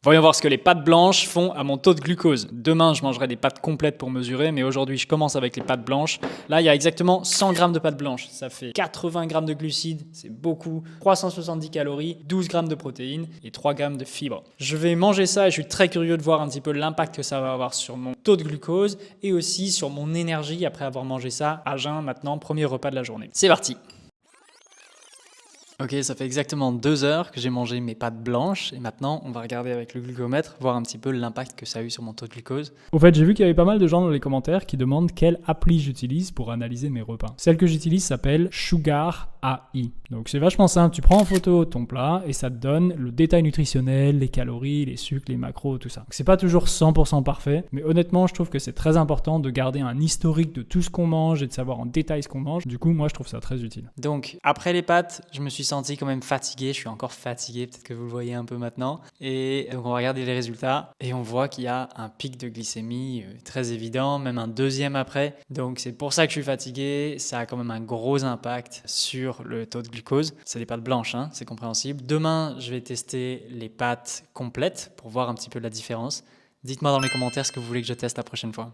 Voyons voir ce que les pâtes blanches font à mon taux de glucose. Demain, je mangerai des pâtes complètes pour mesurer, mais aujourd'hui, je commence avec les pâtes blanches. Là, il y a exactement 100 grammes de pâtes blanches. Ça fait 80 grammes de glucides, c'est beaucoup. 370 calories, 12 grammes de protéines et 3 grammes de fibres. Je vais manger ça et je suis très curieux de voir un petit peu l'impact que ça va avoir sur mon taux de glucose et aussi sur mon énergie après avoir mangé ça à jeun maintenant, premier repas de la journée. C'est parti! Ok, ça fait exactement 2 heures que j'ai mangé mes pâtes blanches et maintenant on va regarder avec le glucomètre, voir un petit peu l'impact que ça a eu sur mon taux de glucose. Au fait, j'ai vu qu'il y avait pas mal de gens dans les commentaires qui demandent quelle appli j'utilise pour analyser mes repas. Celle que j'utilise s'appelle Sugar AI. Donc c'est vachement simple, tu prends en photo ton plat et ça te donne le détail nutritionnel, les calories, les sucres, les macros, tout ça. Donc c'est pas toujours 100% parfait, mais honnêtement je trouve que c'est très important de garder un historique de tout ce qu'on mange et de savoir en détail ce qu'on mange. Du coup moi je trouve ça très utile. Donc après les pâtes, je me suis senti quand même fatigué, je suis encore fatigué, peut-être que vous le voyez un peu maintenant. Et donc on va regarder les résultats et on voit qu'il y a un pic de glycémie très évident, même un deuxième après. Donc c'est pour ça que je suis fatigué, ça a quand même un gros impact sur le taux de glucose. C'est des pâtes blanches, hein, c'est compréhensible. Demain, je vais tester les pâtes complètes pour voir un petit peu la différence. Dites-moi dans les commentaires ce que vous voulez que je teste la prochaine fois.